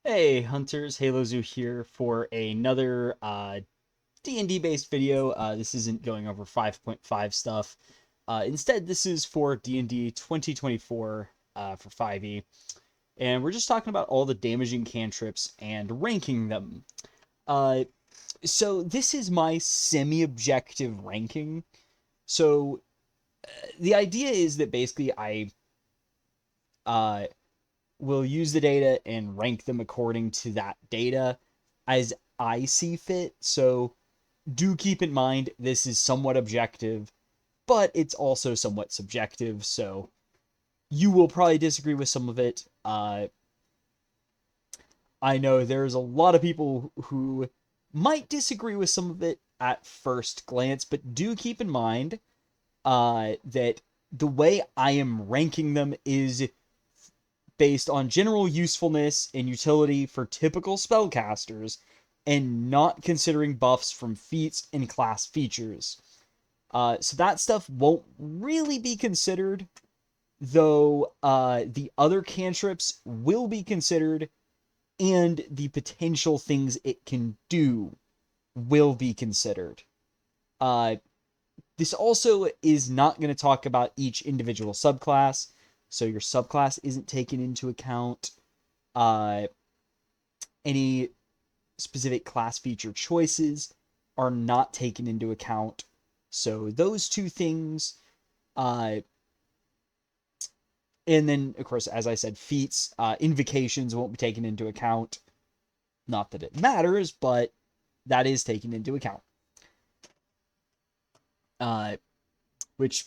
Hey Hunters, Halo Zoo here for another D&D based video. This isn't going over 5.5 stuff. Instead, this is for D&D 2024 for 5e. And we're just talking about all the damaging cantrips and ranking them. Uh, so this is my semi-objective ranking. So the idea is that basically I uh, will use the data and rank them according to that data as I see fit. So do keep in mind this is somewhat objective, but it's also somewhat subjective. So you will probably disagree with some of it. I know there's a lot of people who might disagree with some of it at first glance, but do keep in mind that the way I am ranking them is based on general usefulness and utility for typical spellcasters, and not considering buffs from feats and class features. So that stuff won't really be considered, though the other cantrips will be considered, and the potential things it can do will be considered. Uh, this also is not going to talk about each individual subclass, so your subclass isn't taken into account. Any specific class feature choices are not taken into account. So those two things, and then of course, as I said, feats, invocations won't be taken into account. Not that it matters, but that is taken into account. Uh, which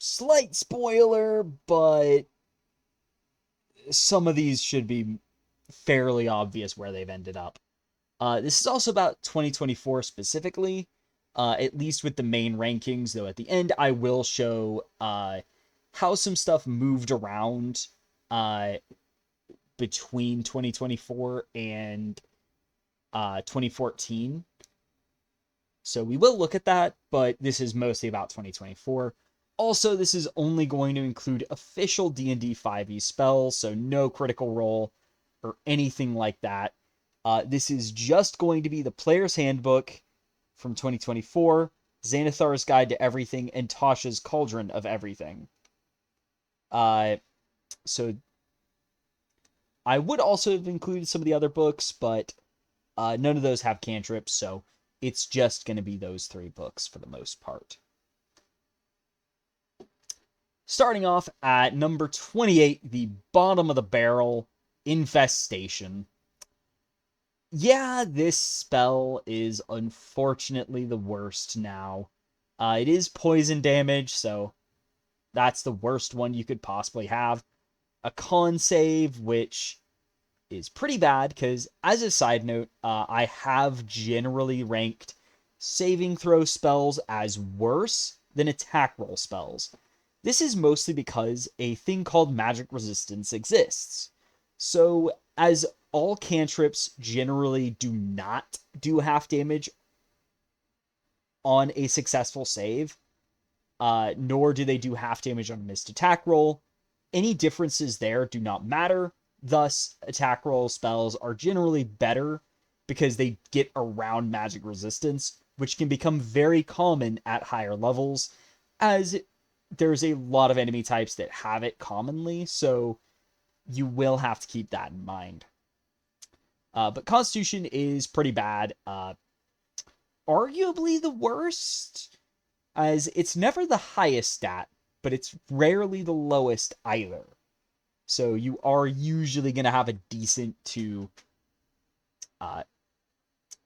slight spoiler, but some of these should be fairly obvious where they've ended up. This is also about 2024 specifically, at least with the main rankings, though at the end I will show how some stuff moved around uh, between 2024 and 2014. So we will look at that, but this is mostly about 2024. Also, this is only going to include official D&D 5e spells, so no critical role or anything like that. This is just going to be the Player's Handbook from 2024, Xanathar's Guide to Everything, and Tasha's Cauldron of Everything. So I would also have included some of the other books, but none of those have cantrips, so it's just going to be those three books for the most part. Starting off at number 28, the bottom of the barrel, Infestation. Yeah, this spell is unfortunately the worst now. It is poison damage, so that's the worst one you could possibly have. A con save, which is pretty bad, because as a side note, I have generally ranked saving throw spells as worse than attack roll spells. This is mostly because a thing called magic resistance exists. So, as all cantrips generally do not do half damage on a successful save, nor do they do half damage on a missed attack roll, any differences there do not matter. Thus, attack roll spells are generally better because they get around magic resistance, which can become very common at higher levels, as there's a lot of enemy types that have it commonly, so you will have to keep that in mind. But Constitution is pretty bad. Arguably the worst, as it's never the highest stat, but it's rarely the lowest either. So you are usually going to have a decent to a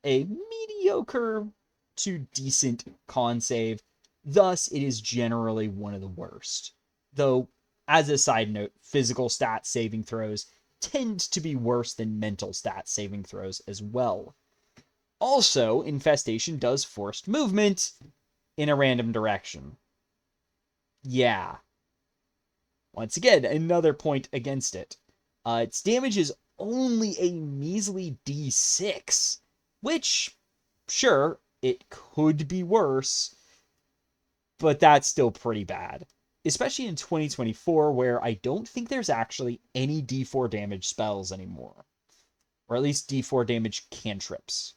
mediocre to decent con save. Thus, it is generally one of the worst. Though, as a side note, physical stat saving throws tend to be worse than mental stat saving throws as well. Also, Infestation does forced movement in a random direction. Yeah. Once again, another point against it. Its damage is only a measly D6, which, sure, it could be worse, but that's still pretty bad. Especially in 2024, where I don't think there's actually any D4 damage spells anymore. or at least D4 damage cantrips.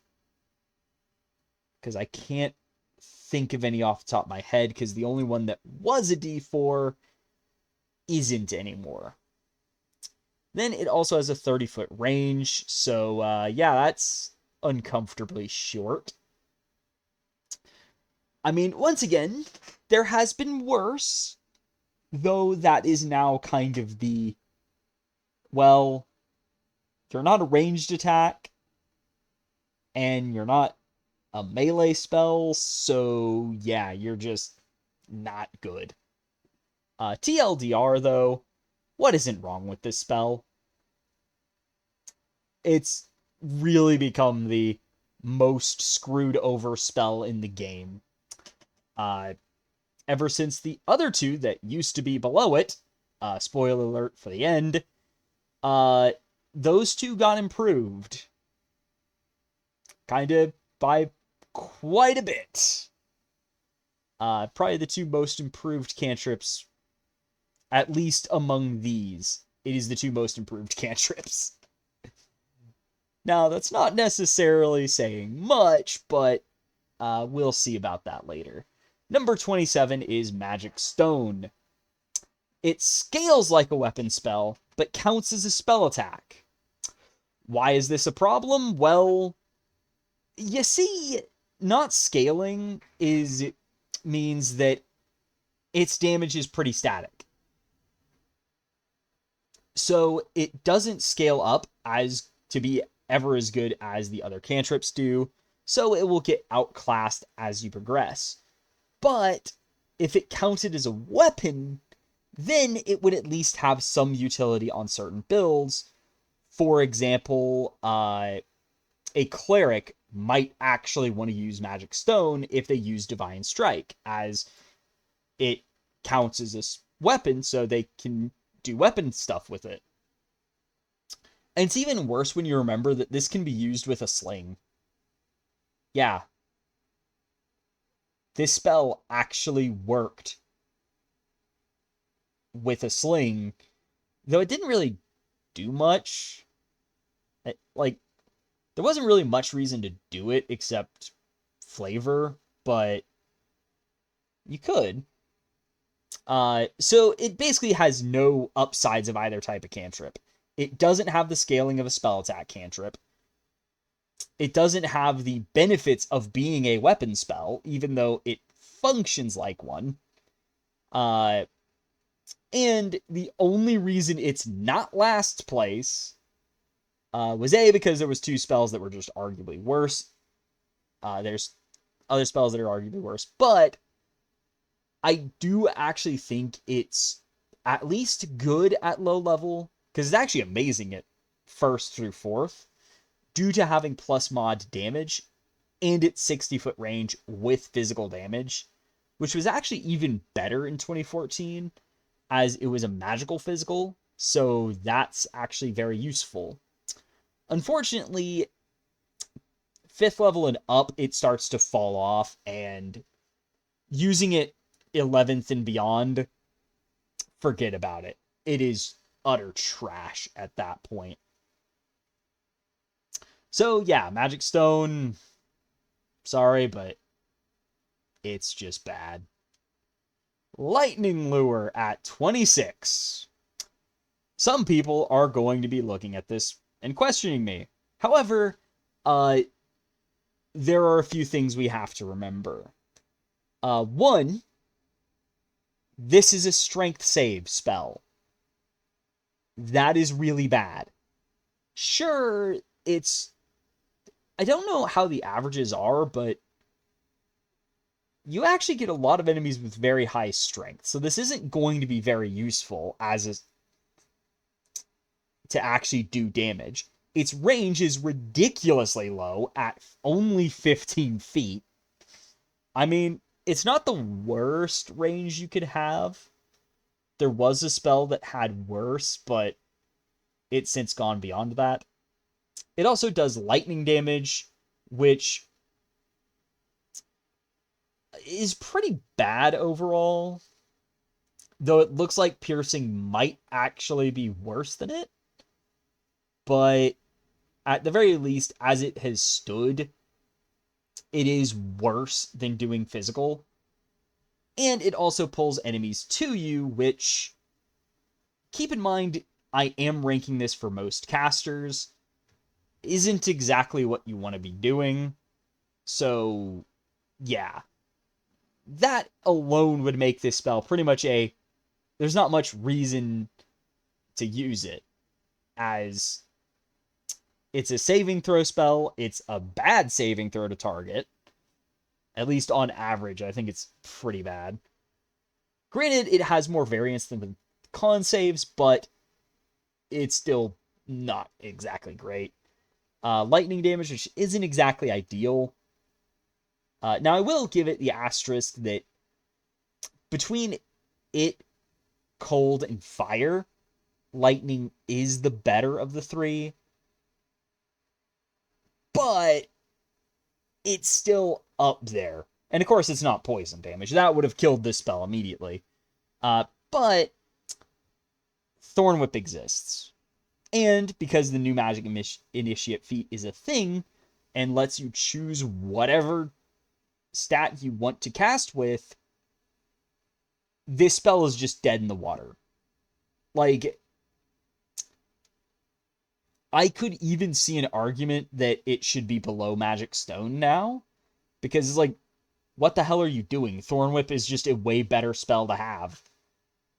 Because I can't think of any off the top of my head, because the only one that was a D4 isn't anymore. Then it also has a 30-foot range, so yeah, that's uncomfortably short. I mean, once again, there has been worse, though that is now kind of the, well, you're not a ranged attack, and you're not a melee spell, so yeah, you're just not good. TLDR, though, what isn't wrong with this spell? It's really become the most screwed over spell in the game. Ever since the other two that used to be below it, spoiler alert for the end, those two got improved. Kind of by quite a bit. Probably the two most improved cantrips, at least among these. It is the two most improved cantrips. Now, that's not necessarily saying much, but we'll see about that later. Number 27 is Magic Stone. It scales like a weapon spell, but counts as a spell attack. Why is this a problem? Well, you see, not scaling means that its damage is pretty static. So it doesn't scale up as to be ever as good as the other cantrips do, so it will get outclassed as you progress. But if it counted as a weapon, then it would at least have some utility on certain builds. For example, a cleric might actually want to use Magic Stone if they use Divine Strike, as it counts as a weapon, so they can do weapon stuff with it. And it's even worse when you remember that this can be used with a sling. Yeah. This spell actually worked with a sling, though it didn't really do much. Like, there wasn't really much reason to do it except flavor, but you could. So it basically has no upsides of either type of cantrip. It doesn't have the scaling of a spell attack cantrip. It doesn't have the benefits of being a weapon spell, even though it functions like one. And the only reason it's not last place was because there was two spells that were just arguably worse. There's other spells that are arguably worse, but I do actually think it's at least good at low level, because it's actually amazing at 1st through 4th, due to having plus mod damage and its 60-foot range with physical damage, which was actually even better in 2014, as it was a magical physical, so that's actually very useful. Unfortunately, 5th level and up, it starts to fall off, and using it 11th and beyond, forget about it. It is utter trash at that point. So yeah, Magic Stone, sorry, but it's just bad. Lightning Lure at 26. Some people are going to be looking at this and questioning me. However, there are a few things we have to remember. One, this is a strength save spell. That is really bad. Sure, I don't know how the averages are, but you actually get a lot of enemies with very high strength. So this isn't going to be very useful to actually do damage. Its range is ridiculously low at only 15 feet. I mean, it's not the worst range you could have. There was a spell that had worse, but it's since gone beyond that. It also does lightning damage, which is pretty bad overall. Though it looks like piercing might actually be worse than it. But at the very least, as it has stood, it is worse than doing physical. And it also pulls enemies to you, which, keep in mind, I am ranking this for most casters, isn't exactly what you want to be doing. So, yeah. That alone would make this spell pretty much there's not much reason to use it, as it's a saving throw spell. It's a bad saving throw to target. At least on average, I think it's pretty bad. Granted, it has more variance than the con saves, but it's still not exactly great. Lightning damage, which isn't exactly ideal. Now, I will give it the asterisk that between it, cold, and fire, lightning is the better of the three. But it's still up there. And of course, it's not poison damage. That would have killed this spell immediately. But Thorn Whip exists. And because the new Magic Initiate feat is a thing and lets you choose whatever stat you want to cast with, this spell is just dead in the water. Like, I could even see an argument that it should be below Magic Stone now, because it's like, what the hell are you doing? Thorn Whip is just a way better spell to have.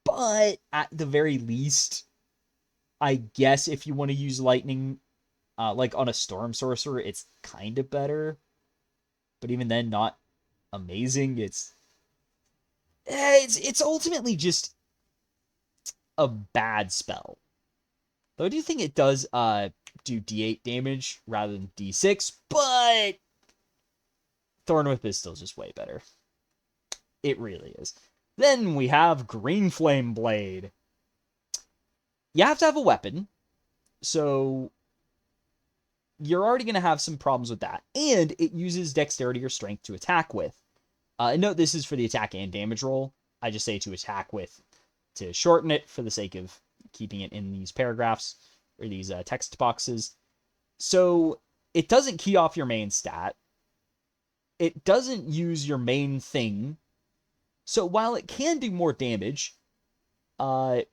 But at the very least, I guess if you want to use lightning, like on a Storm Sorcerer, it's kind of better. But even then, not amazing. It's ultimately just a bad spell. Though I do think it does do D8 damage rather than D6, but Thorn Whip is still just way better. It really is. Then we have Green Flame Blade. You have to have a weapon, so you're already going to have some problems with that. And it uses dexterity or strength to attack with. And note this is for the attack and damage roll. I just say to attack with to shorten it for the sake of keeping it in these paragraphs or these text boxes. So it doesn't key off your main stat. It doesn't use your main thing. So while it can do more damage, you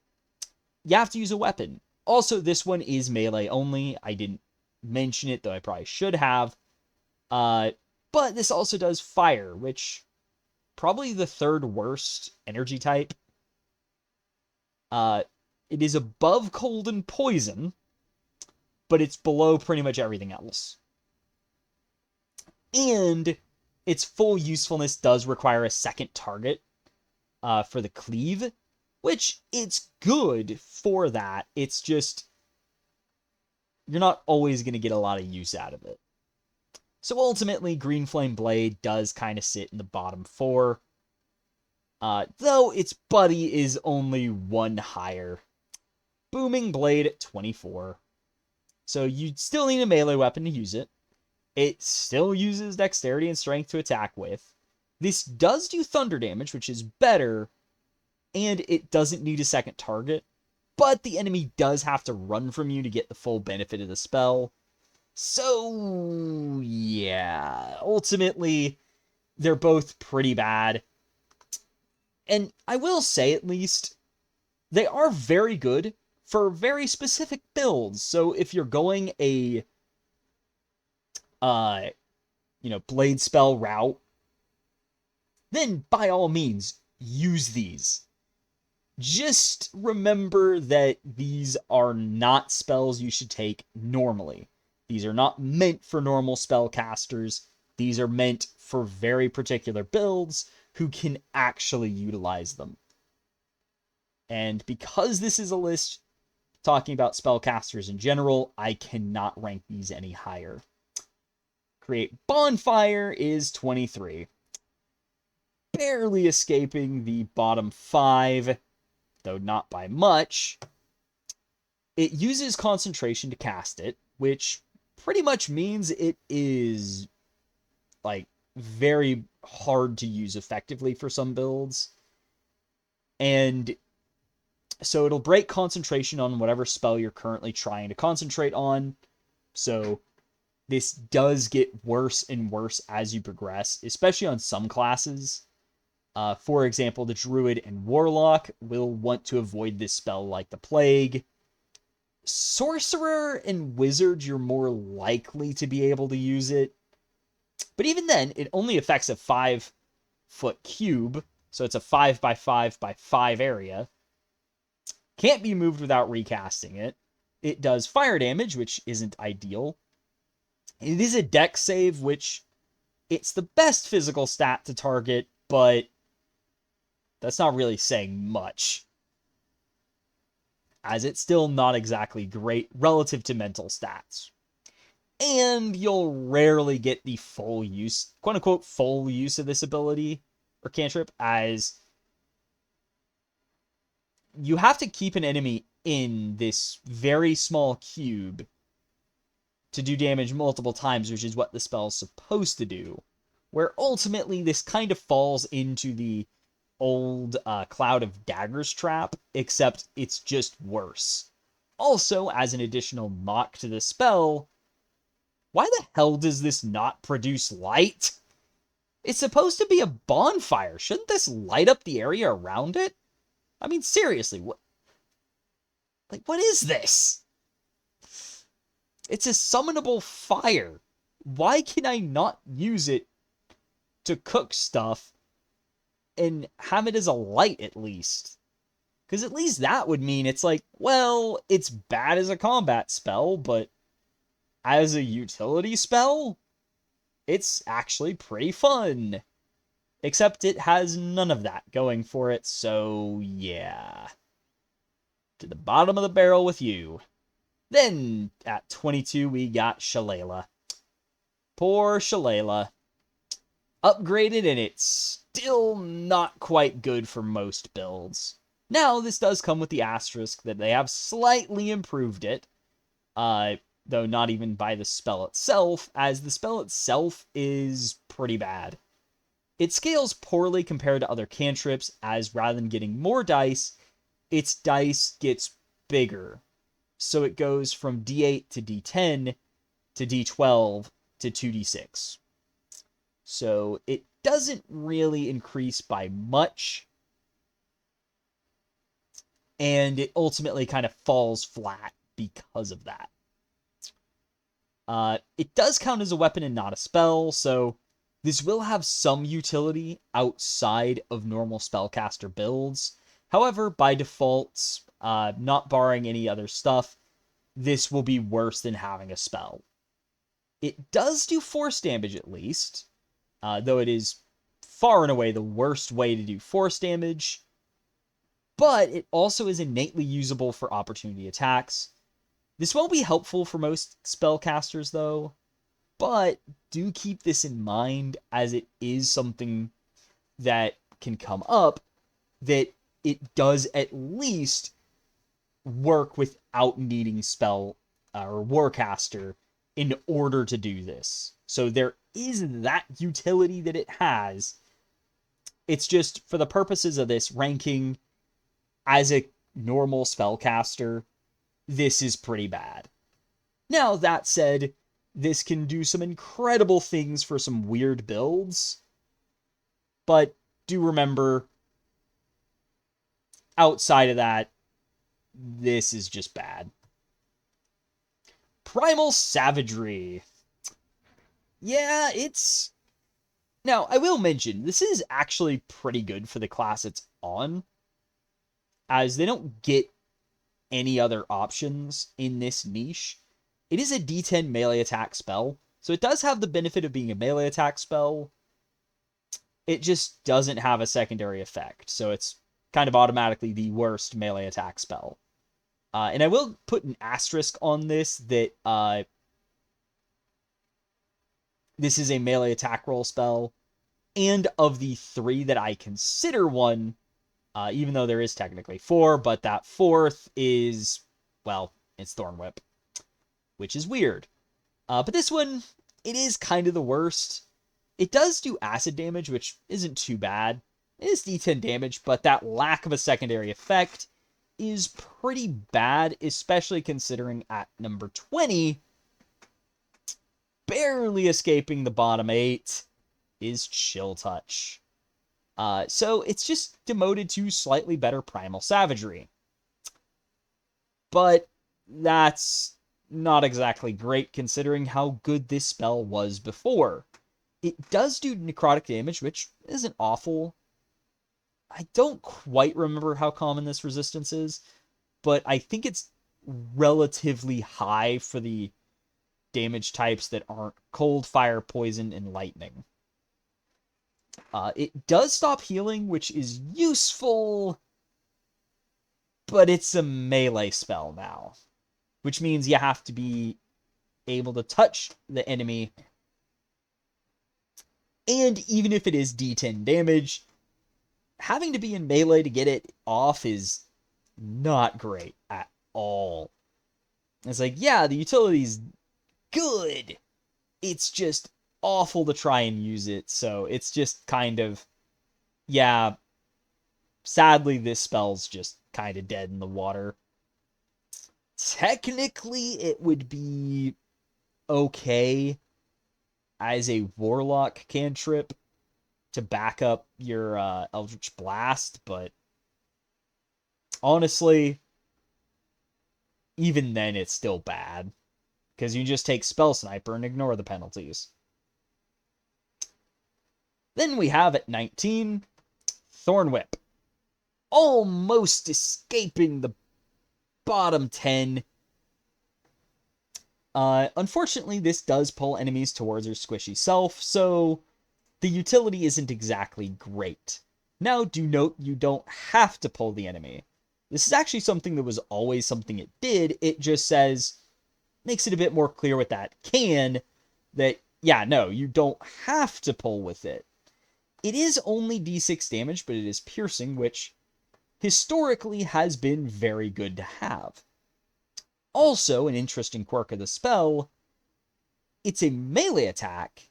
have to use a weapon. Also, this one is melee only. I didn't mention it, though I probably should have. But this also does fire, which probably the third worst energy type. It is above cold and poison, but it's below pretty much everything else. And its full usefulness does require a second target for the cleave, which it's good for that. It's just, you're not always going to get a lot of use out of it. So ultimately, Green Flame Blade does kind of sit in the bottom 4. Though its buddy is only 1 higher. Booming Blade at 24. So you still need a melee weapon to use it. It still uses dexterity and strength to attack with. This does do thunder damage, which is better, and it doesn't need a second target, but the enemy does have to run from you to get the full benefit of the spell. So, yeah, ultimately, they're both pretty bad. And I will say, at least, they are very good for very specific builds. So if you're going a blade spell route, then by all means use these. Just remember that these are not spells you should take normally. These are not meant for normal spellcasters. These are meant for very particular builds who can actually utilize them. And because this is a list talking about spellcasters in general, I cannot rank these any higher. Create Bonfire is 23. Barely escaping the bottom 5, though not by much. It uses concentration to cast it, which pretty much means it is like very hard to use effectively for some builds. And so it'll break concentration on whatever spell you're currently trying to concentrate on. So this does get worse and worse as you progress, especially on some classes. For example, the Druid and Warlock will want to avoid this spell like the plague. Sorcerer and Wizard, you're more likely to be able to use it. But even then, it only affects a 5-foot cube, so it's a 5x5x5 area. Can't be moved without recasting it. It does fire damage, which isn't ideal. It is a dex save, which it's the best physical stat to target, but that's not really saying much, as it's still not exactly great relative to mental stats. And you'll rarely get the full use, quote-unquote, full use of this ability, or cantrip, as you have to keep an enemy in this very small cube to do damage multiple times, which is what the spell is supposed to do, where ultimately this kind of falls into the old Cloud of Daggers trap, except it's just worse. Also, as an additional knock to the spell, why the hell does this not produce light? It's supposed to be a bonfire. Shouldn't this light up the area around it? I mean, seriously, what is this? It's a summonable fire. Why can I not use it to cook stuff and have it as a light at least? Because at least that would mean it's like, well, it's bad as a combat spell, but as a utility spell, it's actually pretty fun. Except it has none of that going for it, so yeah. To the bottom of the barrel with you. Then, at 22, we got Shalala. Poor Shalala. Upgraded, and it's still not quite good for most builds. Now, this does come with the asterisk that they have slightly improved it, though not even by the spell itself, as the spell itself is pretty bad. It scales poorly compared to other cantrips, as rather than getting more dice, its dice gets bigger. So it goes from D8 to D10 to D12 to 2D6. So it doesn't really increase by much, and it ultimately kind of falls flat because of that. It does count as a weapon and not a spell, so this will have some utility outside of normal spellcaster builds. However, by default, not barring any other stuff, this will be worse than having a spell. It does do force damage at least, though it is far and away the worst way to do force damage. But it also is innately usable for opportunity attacks. This won't be helpful for most spellcasters, though, but do keep this in mind, as it is something that can come up, that it does at least work without needing spell or warcaster in order to do this. So there is that utility that it has. It's just, for the purposes of this ranking, as a normal spellcaster, this is pretty bad. Now, that said, this can do some incredible things for some weird builds, but do remember, outside of that, this is just bad. Primal Savagery. Yeah, it's... Now, I will mention, this is actually pretty good for the class it's on, as they don't get any other options in this niche. It is a D10 melee attack spell, so it does have the benefit of being a melee attack spell. It just doesn't have a secondary effect, so it's kind of automatically the worst melee attack spell. And I will put an asterisk on this, that this is a melee attack roll spell, and of the 3 that I consider one, even though there is technically 4, but that 4th is, well, it's Thorn Whip, which is weird. But this one, it is kind of the worst. It does do acid damage, which isn't too bad. It is D10 damage, but that lack of a secondary effect is pretty bad, especially considering at number 20, barely escaping the bottom 8 is Chill Touch. So it's just demoted to slightly better Primal Savagery. But that's not exactly great considering how good this spell was before. It does do necrotic damage, which isn't awful. I don't quite remember how common this resistance is, but I think it's relatively high for the damage types that aren't cold, fire, poison, and lightning. It does stop healing, which is useful, but it's a melee spell now, which means you have to be able to touch the enemy. And even if it is D10 damage, having to be in melee to get it off is not great at all. It's like, yeah, the utility's good. It's just awful to try and use it, so it's just kind of, yeah, sadly this spell's just kind of dead in the water. Technically, it would be okay as a Warlock cantrip to back up your Eldritch Blast, but honestly, even then it's still bad, because you just take Spell Sniper and ignore the penalties. Then we have at 19, Thorn Whip. Almost escaping the bottom 10. Unfortunately, this does pull enemies towards her squishy self, so the utility isn't exactly great. Now, do note you don't have to pull the enemy. This is actually something that was always something it did. It just says, makes it a bit more clear with that can, that, yeah, no, you don't have to pull with it. It is only d6 damage, but it is piercing, which historically has been very good to have. Also, an interesting quirk of the spell, it's a melee attack,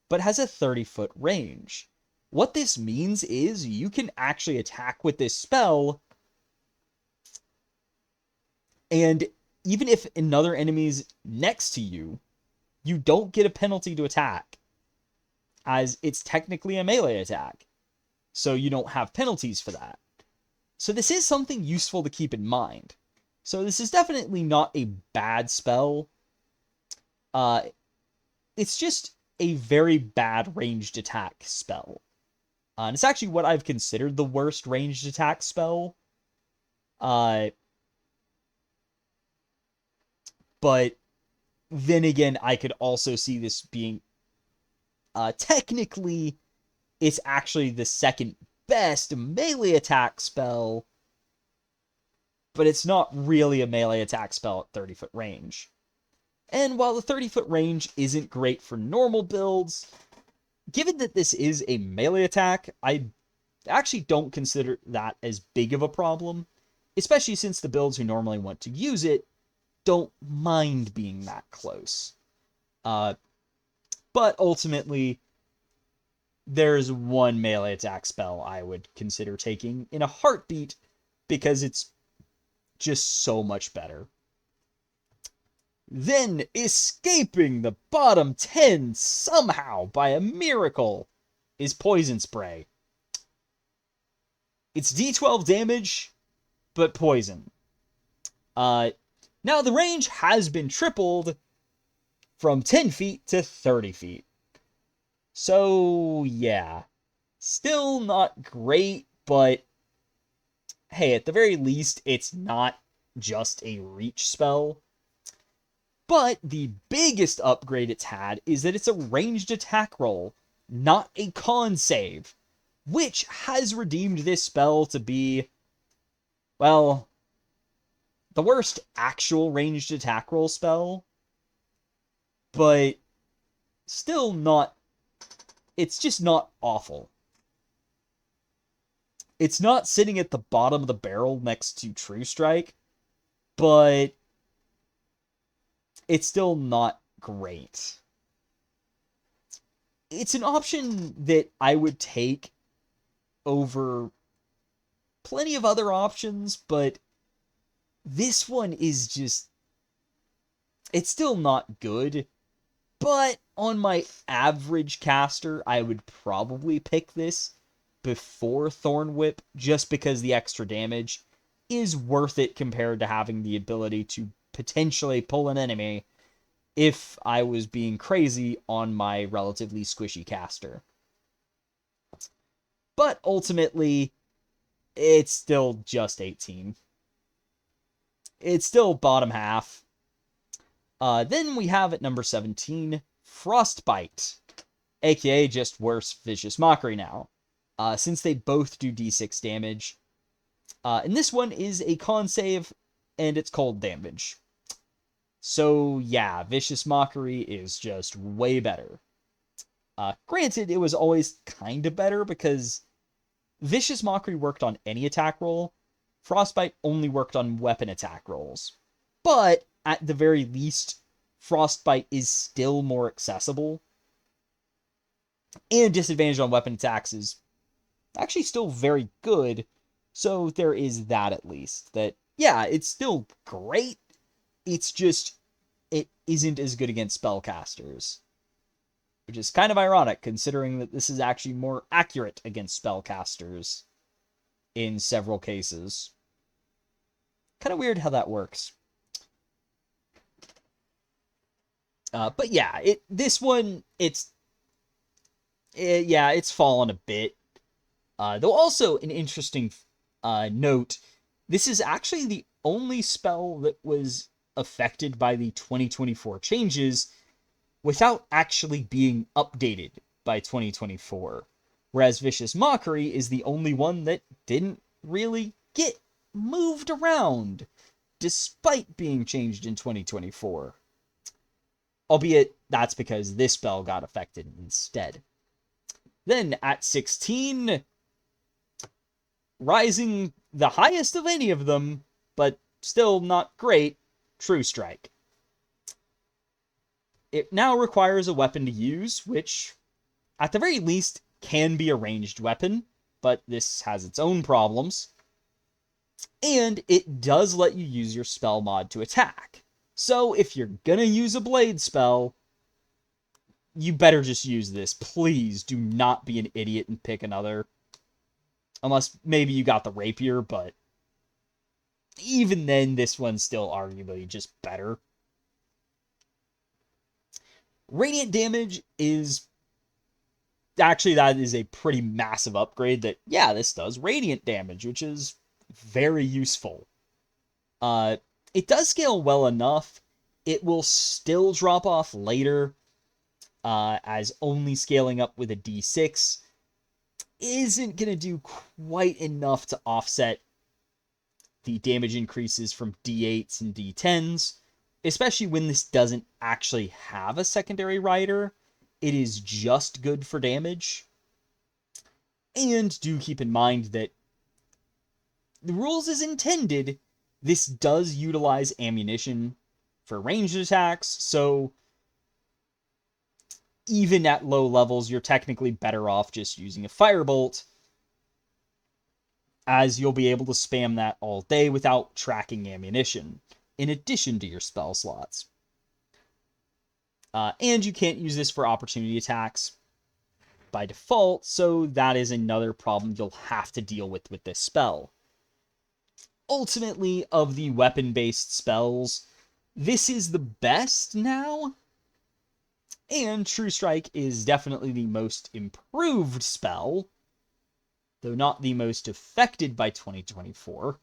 but has a 30-foot range. What this means is you can actually attack with this spell, and even if another enemy's next to you, you don't get a penalty to attack, as it's technically a melee attack. So you don't have penalties for that. So this is something useful to keep in mind. So this is definitely not a bad spell. It's just a very bad ranged attack spell. And it's actually what I've considered the worst ranged attack spell. But then again, I could also see this being... technically, it's actually the second best melee attack spell, but it's not really a melee attack spell at 30-foot range. And while the 30-foot range isn't great for normal builds, given that this is a melee attack, I actually don't consider that as big of a problem, especially since the builds who normally want to use it don't mind being that close. But ultimately, there's one melee attack spell I would consider taking in a heartbeat because it's just so much better. Then, escaping the bottom 10 somehow by a miracle, is Poison Spray. It's D12 damage, but poison. Now, the range has been tripled from 10 feet to 30 feet. So, yeah. Still not great, but hey, at the very least, it's not just a reach spell. But the biggest upgrade it's had is that it's a ranged attack roll, not a con save, which has redeemed this spell to be, well, the worst actual ranged attack roll spell, but still not, it's just not awful. It's not sitting at the bottom of the barrel next to True Strike, but it's still not great. It's an option that I would take over plenty of other options, but this one is just, it's still not good. But on my average caster, I would probably pick this before Thorn Whip, just because the extra damage is worth it compared to having the ability to potentially pull an enemy if I was being crazy on my relatively squishy caster. But ultimately, it's still just 18. It's still bottom half. Then we have at number 17, Frostbite, aka just worse Vicious Mockery now, since they both do d6 damage. And this one is a con save, and it's cold damage. So yeah, Vicious Mockery is just way better. Granted, it was always kind of better because Vicious Mockery worked on any attack roll. Frostbite only worked on weapon attack rolls. But, at the very least, Frostbite is still more accessible. And disadvantage on weapon attacks is actually still very good. So there is that at least. That, yeah, it's still great. It's just, it isn't as good against spellcasters. Which is kind of ironic, considering that this is actually more accurate against spellcasters in several cases. Kind of weird how that works. But yeah, this one, it's fallen a bit. Though also an interesting note, this is actually the only spell that was affected by the 2024 changes without actually being updated by 2024. Whereas Vicious Mockery is the only one that didn't really get moved around, despite being changed in 2024. Albeit, that's because this spell got affected instead. Then, at 16, rising the highest of any of them, but still not great, True Strike. It now requires a weapon to use, which, at the very least, can be a ranged weapon, but this has its own problems. And it does let you use your spell mod to attack. So if you're gonna use a blade spell, you better just use this. Please do not be an idiot and pick another. Unless maybe you got the rapier, but even then, this one's still arguably just better. Radiant damage is... Actually, that is a pretty massive upgrade that, yeah, this does radiant damage, which is very useful. It does scale well enough. It will still drop off later, as only scaling up with a d6 isn't going to do quite enough to offset the damage increases from d8s and d10s, especially when this doesn't actually have a secondary rider. It is just good for damage. And do keep in mind that the rules as intended, this does utilize ammunition for ranged attacks, so even at low levels, you're technically better off just using a firebolt, as you'll be able to spam that all day without tracking ammunition, in addition to your spell slots. And you can't use this for opportunity attacks by default, so that is another problem you'll have to deal with this spell. Ultimately, of the weapon-based spells, this is the best now, and True Strike is definitely the most improved spell, though not the most affected by 2024.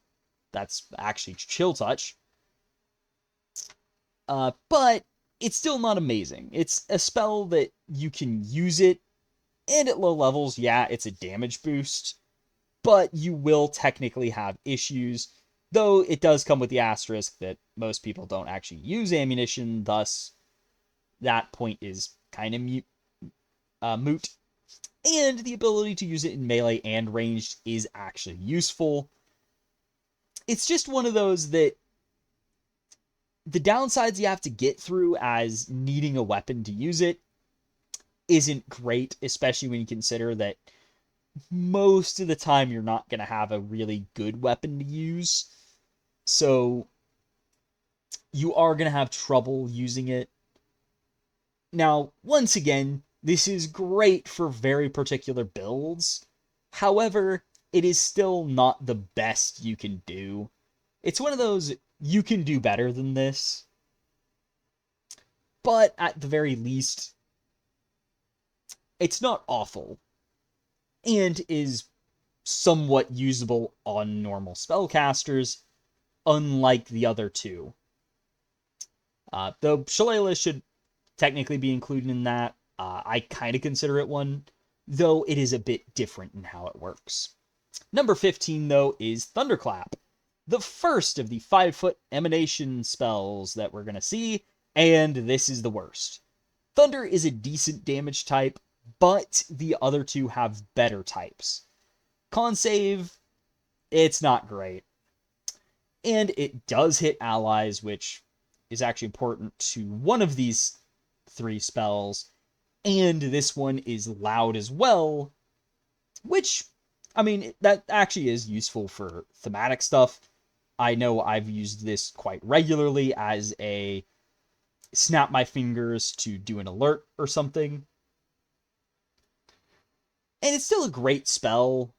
That's actually Chill Touch. But it's still not amazing. It's a spell that you can use it, and at low levels, yeah, it's a damage boost, but you will technically have issues, though it does come with the asterisk that most people don't actually use ammunition, thus that point is kind of moot. And the ability to use it in melee and ranged is actually useful. It's just one of those that the downsides you have to get through as needing a weapon to use it isn't great, especially when you consider that most of the time you're not going to have a really good weapon to use. So you are going to have trouble using it. Now, once again, this is great for very particular builds. However, it is still not the best you can do. It's one of those, you can do better than this. But at the very least, it's not awful. And is somewhat usable on normal spellcasters, unlike the other two. Though Shillelagh should technically be included in that. I kind of consider it one, though it is a bit different in how it works. Number 15, though, is Thunderclap, the first of the 5-foot emanation spells that we're going to see, and this is the worst. Thunder is a decent damage type, but the other two have better types. Con save, it's not great. And it does hit allies, which is actually important to one of these 3 spells, and this one is loud as well, which, I mean, that actually is useful for thematic stuff. I know I've used this quite regularly as a snap my fingers to do an alert or something. And it's still a great spell,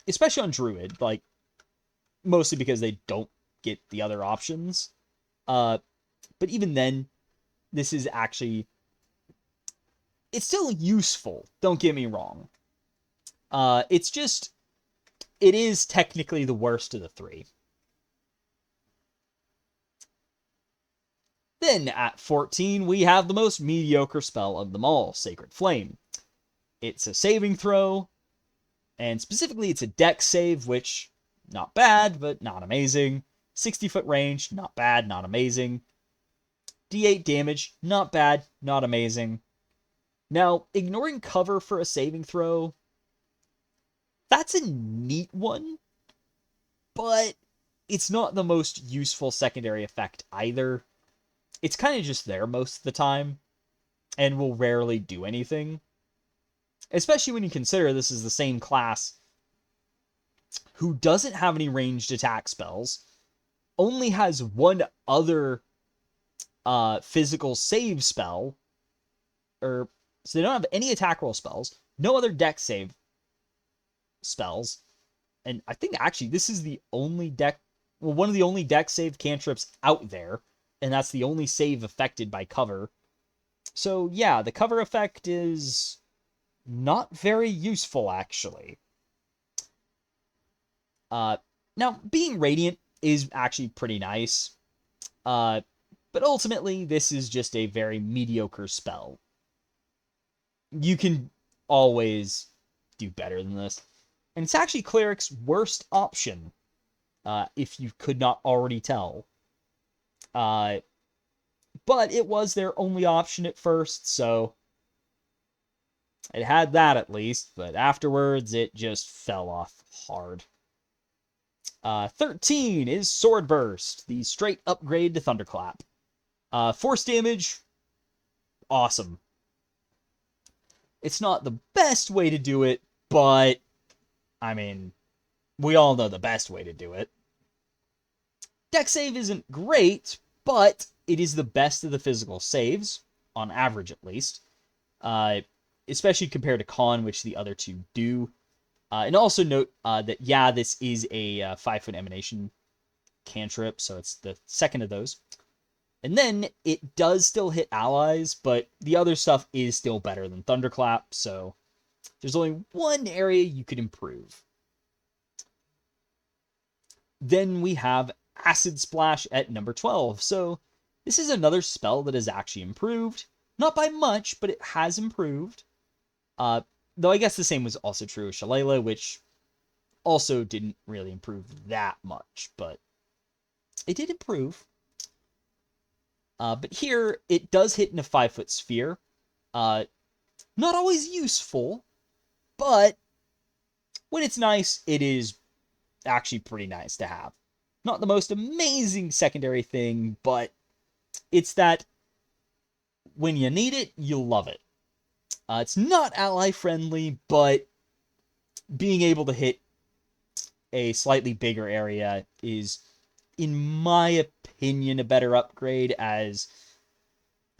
especially on Druid, like, mostly because they don't get the other options. But even then, this is actually, it's still useful, don't get me wrong. It's just, it is technically the worst of the 3. Then at 14, we have the most mediocre spell of them all, Sacred Flame. It's a saving throw, and specifically it's a dex save, which, not bad, but not amazing. 60-foot range, not bad, not amazing. D8 damage, not bad, not amazing. Now, ignoring cover for a saving throw, that's a neat one, but it's not the most useful secondary effect either. It's kind of just there most of the time, and will rarely do anything. Especially when you consider this is the same class who doesn't have any ranged attack spells, only has one other physical save spell, so they don't have any attack roll spells, no other dex save spells, and I think actually this is the only one of the only dex save cantrips out there, and that's the only save affected by cover. So yeah, the cover effect is not very useful, actually. Now, being Radiant is actually pretty nice, but ultimately, this is just a very mediocre spell. You can always do better than this. And it's actually Cleric's worst option, if you could not already tell. But it was their only option at first, so it had that at least, but afterwards it just fell off hard. 13 is Sword Burst, the straight upgrade to Thunderclap. Force damage, awesome. It's not the best way to do it, but, I mean, we all know the best way to do it. Dex save isn't great, but it is the best of the physical saves, on average at least. Especially compared to Con, which the other two do. And also note that, yeah, this is a 5-foot emanation cantrip, so it's the second of those. And then it does still hit allies, but the other stuff is still better than Thunderclap, so there's only one area you could improve. Then we have Acid Splash at number 12. So this is another spell that is actually improved. Not by much, but it has improved. Though I guess the same was also true of Shillelagh, which also didn't really improve that much, but it did improve. But here, it does hit in a 5-foot sphere. Not always useful, but when it's nice, it is actually pretty nice to have. Not the most amazing secondary thing, but it's that when you need it, you'll love it. It's not ally-friendly, but being able to hit a slightly bigger area is, in my opinion, a better upgrade, as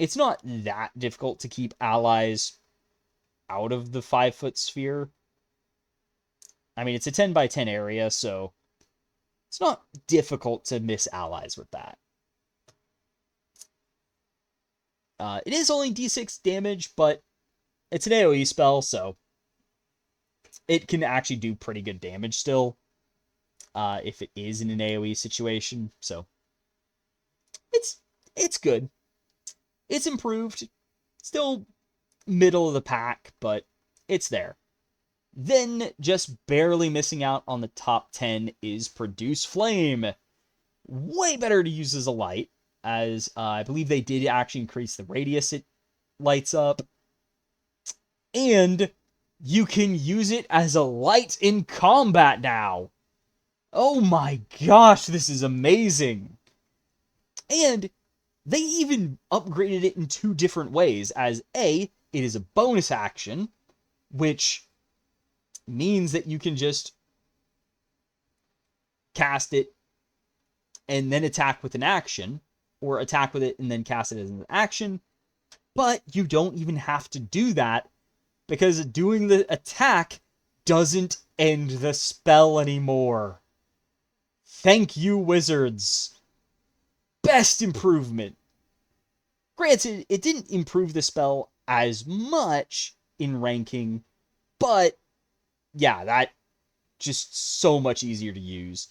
it's not that difficult to keep allies out of the 5-foot sphere. I mean, it's a 10 by 10 area, so it's not difficult to miss allies with that. It is only d6 damage, but it's an AoE spell, so it can actually do pretty good damage still, if it is in an AoE situation. So it's good. It's improved. Still middle of the pack, but it's there. Then, just barely missing out on the top 10 is Produce Flame. Way better to use as a light, as I believe they did actually increase the radius it lights up. And you can use it as a light in combat now. Oh my gosh, this is amazing. And they even upgraded it in 2 different ways, as A, it is a bonus action, which means that you can just cast it and then attack with an action, or attack with it and then cast it as an action, but you don't even have to do that, because doing the attack doesn't end the spell anymore. Thank you, wizards. Best improvement. Granted, it didn't improve the spell as much in ranking, but yeah, that just so much easier to use.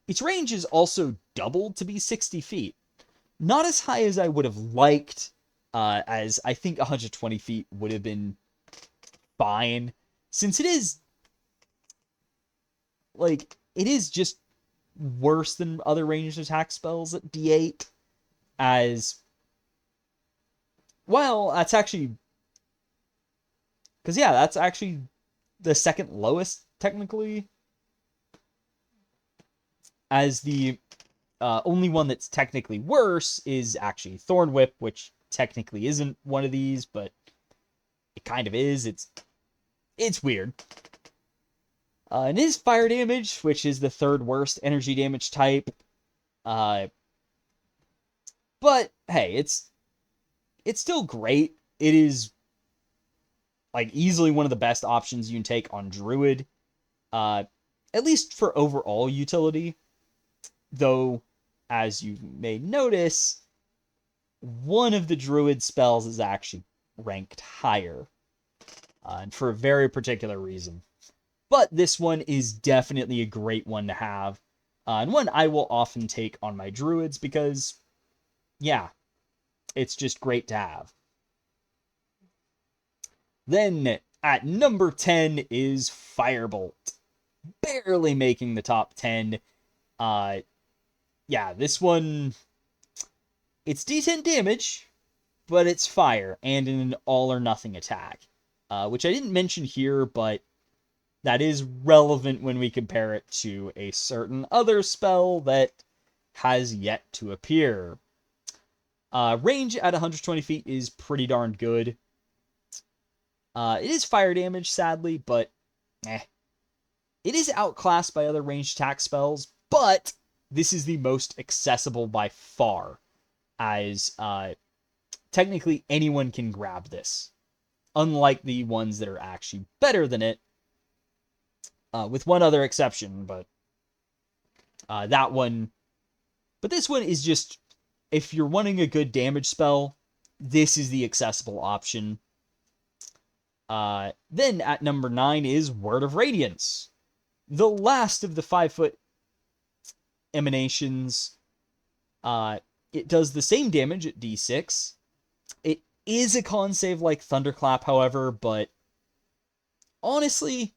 Its range is also doubled to be 60 feet. Not as high as I would have liked, as I think 120 feet would have been fine, since it is, like, it is just worse than other ranged attack spells at D8, as, well, that's actually, because yeah, that's actually the second lowest, technically, as the only one that's technically worse is actually Thorn Whip, which technically isn't one of these, but it kind of is. It's weird. It is fire damage, which is the 3rd worst energy damage type. But hey, it's still great. It is like easily one of the best options you can take on Druid, at least for overall utility. Though, as you may notice, one of the Druid spells is actually ranked higher, and for a very particular reason. But this one is definitely a great one to have, and one I will often take on my Druids because, yeah, it's just great to have. Then, at number 10 is Firebolt. Barely making the top 10. Yeah, this one, it's D10 damage, but it's fire, and in an all-or-nothing attack. Which I didn't mention here, but that is relevant when we compare it to a certain other spell that has yet to appear. Range at 120 feet is pretty darn good. It is fire damage, sadly, but It is outclassed by other ranged attack spells, but this is the most accessible by far, as technically anyone can grab this, unlike the ones that are actually better than it, with one other exception, but that one. But this one is just, if you're wanting a good damage spell, this is the accessible option. Then at number 9 is Word of Radiance, the last of the 5-foot emanations. It does the same damage at D6. It is a con save like Thunderclap, however, but honestly,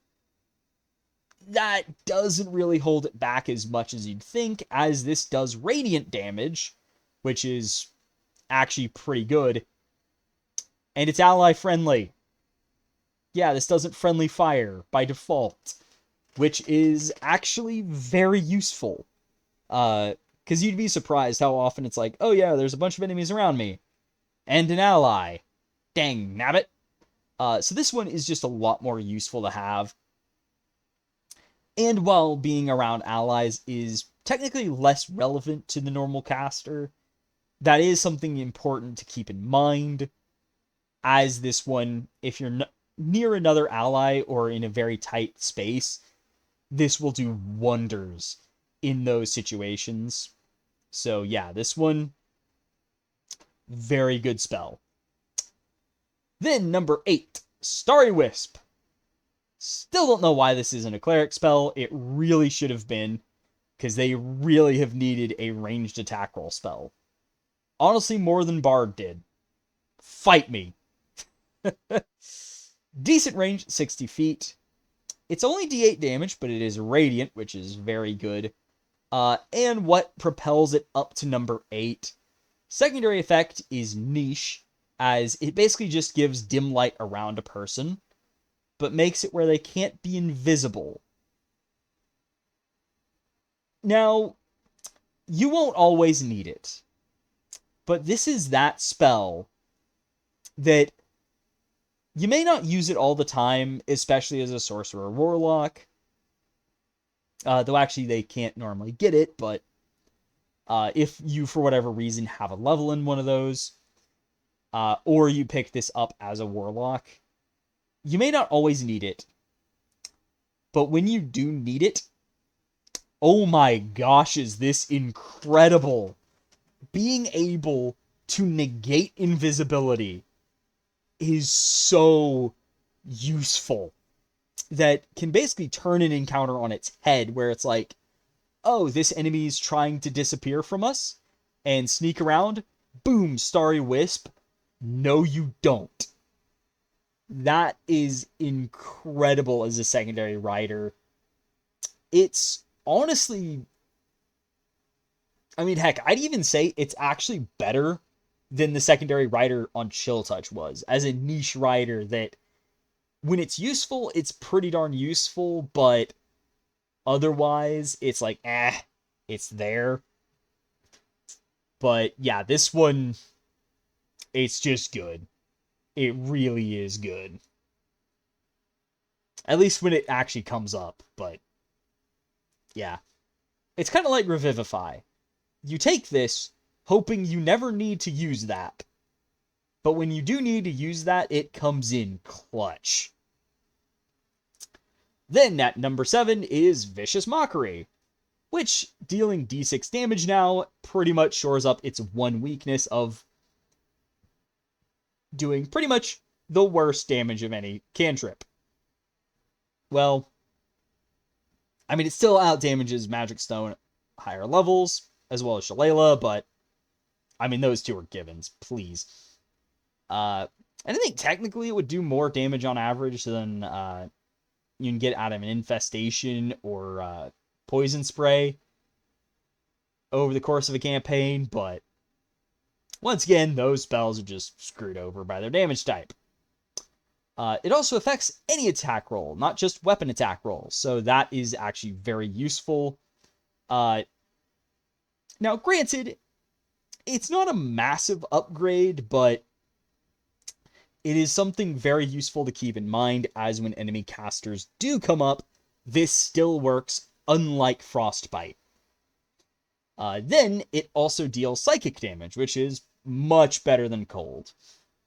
that doesn't really hold it back as much as you'd think, as this does radiant damage, which is actually pretty good. And it's ally friendly. Yeah, this doesn't friendly fire by default, which is actually very useful. Because you'd be surprised how often it's like, oh yeah, there's a bunch of enemies around me. And an ally. Dang, nabbit. So this one is just a lot more useful to have. And while being around allies is technically less relevant to the normal caster, that is something important to keep in mind, as this one, if you're near another ally or in a very tight space, this will do wonders in those situations. So yeah, this one, very good spell. Then number 8, Starry Wisp. Still don't know why this isn't a cleric spell. It really should have been, because they really have needed a ranged attack roll spell. Honestly, more than Bard did. Fight me. Decent range, 60 feet. It's only D8 damage, but it is radiant, which is very good. And what propels it up to number 8? Secondary effect is niche, as it basically just gives dim light around a person, but makes it where they can't be invisible. Now, you won't always need it, but this is that spell that you may not use it all the time, especially as a sorcerer warlock. Though actually they can't normally get it, but if you, for whatever reason, have a level in one of those, or you pick this up as a warlock, you may not always need it. But when you do need it, oh my gosh, is this incredible. Being able to negate invisibility is so useful. That can basically turn an encounter on its head, where it's like, oh, this enemy's trying to disappear from us and sneak around. Boom, Starry Wisp. No, you don't. That is incredible as a secondary rider. It's honestly, I mean, heck, I'd even say it's actually better than the secondary rider on Chill Touch was, as a niche rider that, when it's useful, it's pretty darn useful, but otherwise, it's like, it's there. But yeah, this one, it's just good. It really is good. At least when it actually comes up, but yeah. It's kind of like Revivify. You take this, hoping you never need to use that. But when you do need to use that, it comes in clutch. Then at number 7 is Vicious Mockery, which, dealing d6 damage now, pretty much shores up its one weakness of doing pretty much the worst damage of any cantrip. Well, I mean, it still outdamages Magic Stone at higher levels, as well as Shillelagh, but, I mean, those two are givens, please. And I think technically it would do more damage on average than you can get out of an infestation or poison spray over the course of a campaign, but once again, those spells are just screwed over by their damage type. It also affects any attack roll, not just weapon attack rolls, so that is actually very useful. Now, granted, it's not a massive upgrade, but it is something very useful to keep in mind, as when enemy casters do come up, this still works, unlike Frostbite. Then it also deals psychic damage, which is much better than cold,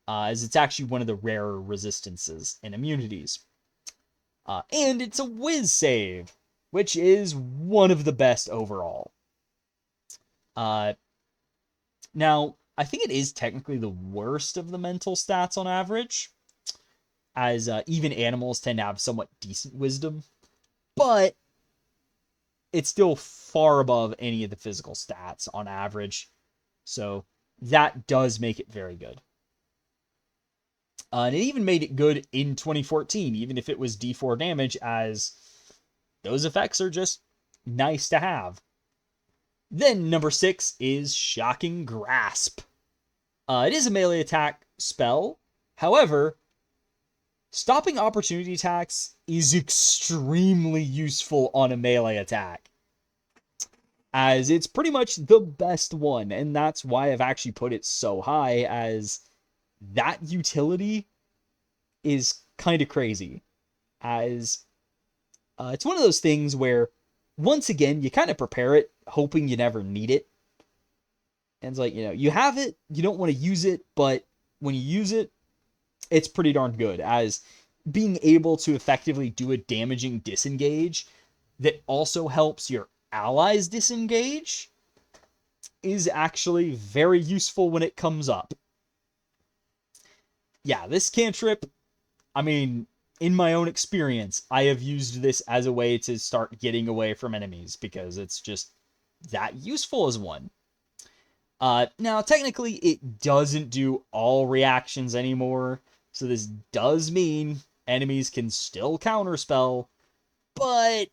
as it's actually one of the rarer resistances and immunities. And it's a whiz save, which is one of the best overall. Now, I think it is technically the worst of the mental stats on average, as even animals tend to have somewhat decent wisdom, but it's still far above any of the physical stats on average, so that does make it very good. And it even made it good in 2014, even if it was D4 damage, as those effects are just nice to have. Then number 6 is Shocking Grasp. It is a melee attack spell. However, stopping opportunity attacks is extremely useful on a melee attack, as it's pretty much the best one, and that's why I've actually put it so high, as that utility is kind of crazy, as it's one of those things where, once again, you kind of prepare it, hoping you never need it. And it's like, you have it, you don't want to use it, but when you use it, it's pretty darn good, as being able to effectively do a damaging disengage that also helps your allies disengage is actually very useful when it comes up. Yeah, this cantrip, I mean, in my own experience, I have used this as a way to start getting away from enemies because it's just that useful as one. Now, technically, it doesn't do all reactions anymore, so this does mean enemies can still counterspell, but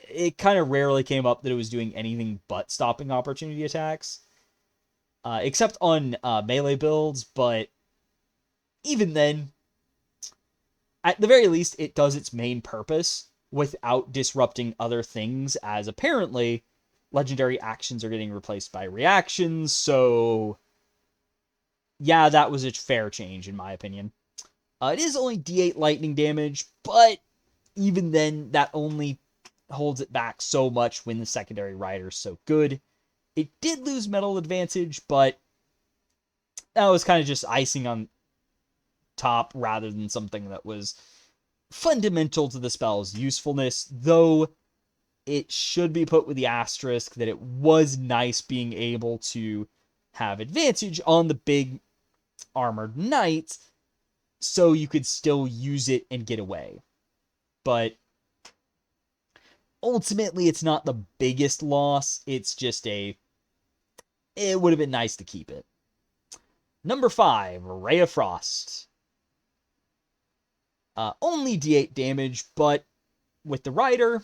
it kind of rarely came up that it was doing anything but stopping opportunity attacks, except on melee builds, but even then, at the very least, it does its main purpose without disrupting other things, as apparently legendary actions are getting replaced by reactions, so yeah, that was a fair change in my opinion. It is only D8 lightning damage, but even then, that only holds it back so much when the secondary rider's so good. It did lose metal advantage, but that was kind of just icing on top rather than something that was fundamental to the spell's usefulness, though it should be put with the asterisk that it was nice being able to have advantage on the big armored knight so you could still use it and get away. But ultimately, it's not the biggest loss. It's just it would have been nice to keep it. Number 5, Ray of Frost. Only D8 damage, but with the rider,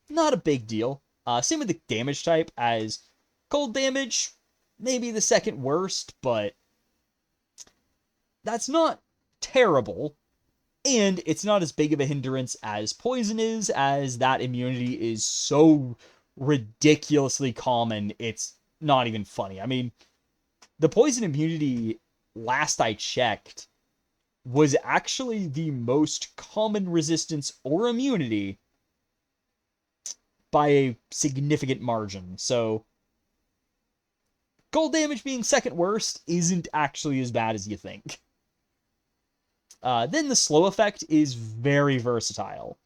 not a big deal. Same with the damage type, as cold damage, maybe the second worst, but that's not terrible. And it's not as big of a hindrance as poison is, as that immunity is so ridiculously common, it's not even funny. I mean, the poison immunity, last I checked, was actually the most common resistance or immunity by a significant margin. So, cold damage being second worst isn't actually as bad as you think. Then the slow effect is very versatile,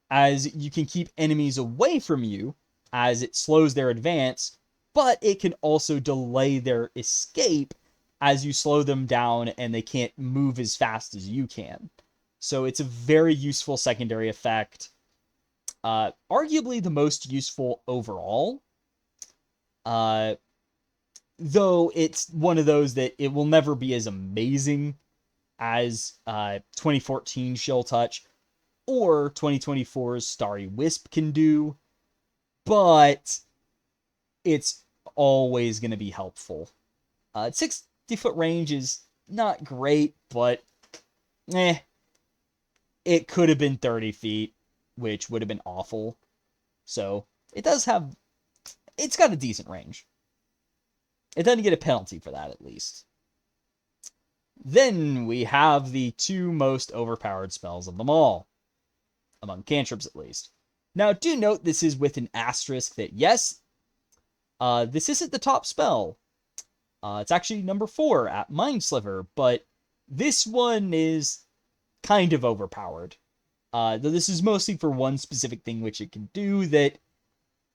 as you can keep enemies away from you as it slows their advance, but it can also delay their escape as you slow them down and they can't move as fast as you can. So it's a very useful secondary effect. Arguably the most useful overall. Though it's one of those that it will never be as amazing as 2014 Shell Touch or 2024's Starry Wisp can do, but it's always going to be helpful. 60-foot range is not great, but it could have been 30 feet, which would have been awful. So it does have, it's got a decent range. It doesn't get a penalty for that, at least. Then we have the two most overpowered spells of them all, among cantrips at least. Now, do note this is with an asterisk that, yes, this isn't the top spell. It's actually number 4 at Mind Sliver, but this one is kind of overpowered. Though this is mostly for one specific thing which it can do that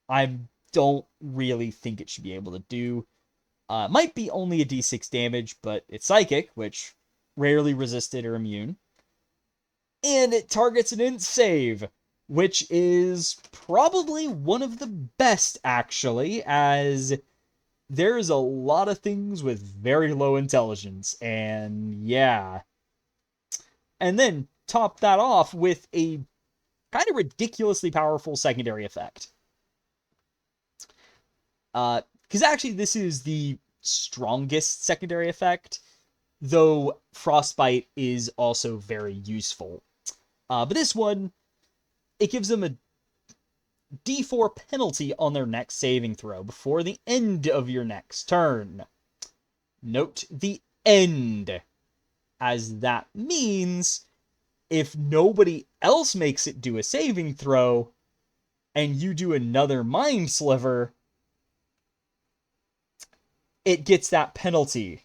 I don't really think it should be able to do. Might be only a d6 damage, but it's psychic, which rarely resisted or immune. And it targets an int save, which is probably one of the best, actually, as there's a lot of things with very low intelligence, and yeah. And then top that off with a kind of ridiculously powerful secondary effect. Because actually this is the strongest secondary effect, though Frostbite is also very useful. But this one, it gives them a D4 penalty on their next saving throw before the end of your next turn. Note the end, as that means if nobody else makes it do a saving throw, and you do another Mind Sliver, it gets that penalty,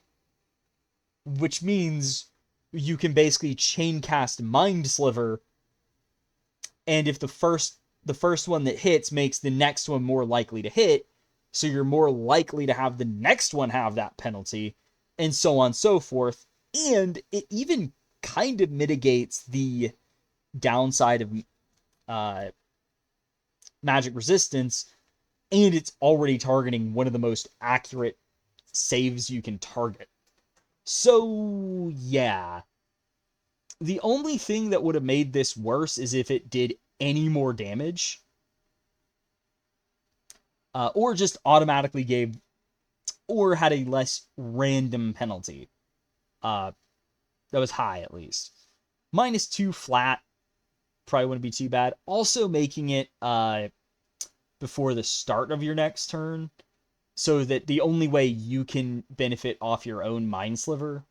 which means you can basically chain cast Mind Sliver, and if the first one that hits makes the next one more likely to hit, so you're more likely to have the next one have that penalty, and so on and so forth. And it even kind of mitigates the downside of magic resistance, and it's already targeting one of the most accurate saves you can target. So, yeah. The only thing that would have made this worse is if it did any more damage. Or just automatically gave, or had a less random penalty. That was high, at least. -2 flat probably wouldn't be too bad. Also making it before the start of your next turn, so that the only way you can benefit off your own Mind Sliver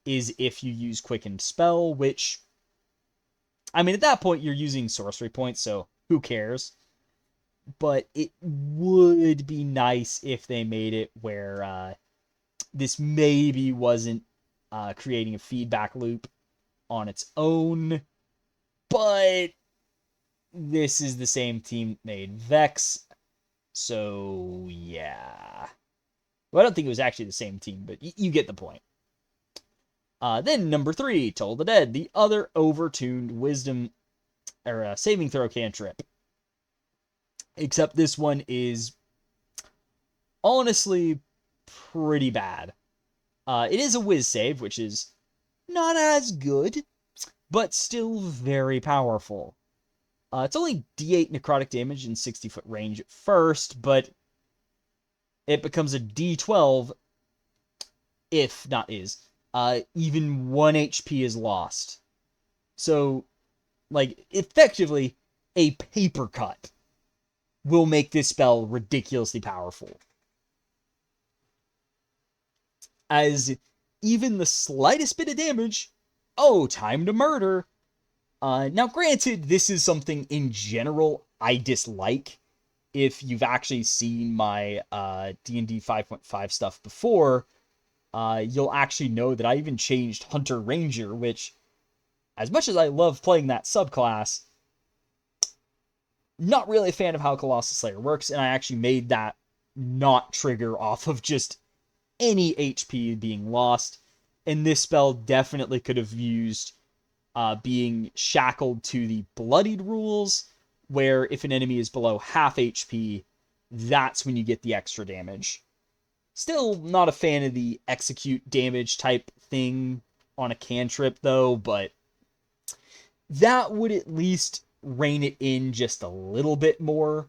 is if you use Quickened Spell, which, I mean, at that point, you're using sorcery points, so who cares? But it would be nice if they made it where this maybe wasn't creating a feedback loop on its own, but this is the same team that made Vex, so yeah. Well, I don't think it was actually the same team, but you get the point. Then number 3, Toll the Dead, the other overtuned wisdom or saving throw cantrip. Except this one is honestly pretty bad. It is a whiz save, which is not as good, but still very powerful. It's only D8 necrotic damage in 60-foot range at first, but it becomes a D12 if, not is, even 1 HP is lost. So, like, effectively, a paper cut will make this spell ridiculously powerful. As even the slightest bit of damage, oh, time to murder. Now, granted, this is something in general I dislike. If you've actually seen my D&D 5.5 stuff before, you'll actually know that I even changed Hunter Ranger, which, as much as I love playing that subclass, not really a fan of how Colossus Slayer works, and I actually made that not trigger off of just any HP being lost. And this spell definitely could have used being shackled to the bloodied rules, where if an enemy is below half HP, that's when you get the extra damage. Still not a fan of the execute damage type thing on a cantrip, though, but that would at least rein it in just a little bit more,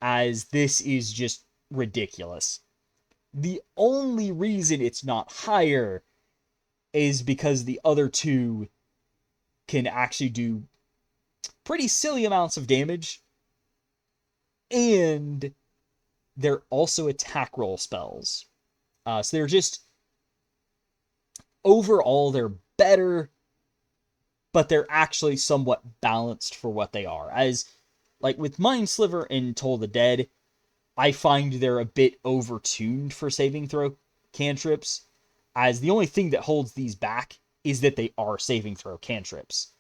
as this is just ridiculous. The only reason it's not higher is because the other two can actually do pretty silly amounts of damage, and they're also attack roll spells. So they're just, overall, they're better, but they're actually somewhat balanced for what they are. As, like, with Mind Sliver and Toll the Dead, I find they're a bit overtuned for saving throw cantrips, as the only thing that holds these back is that they are saving throw cantrips.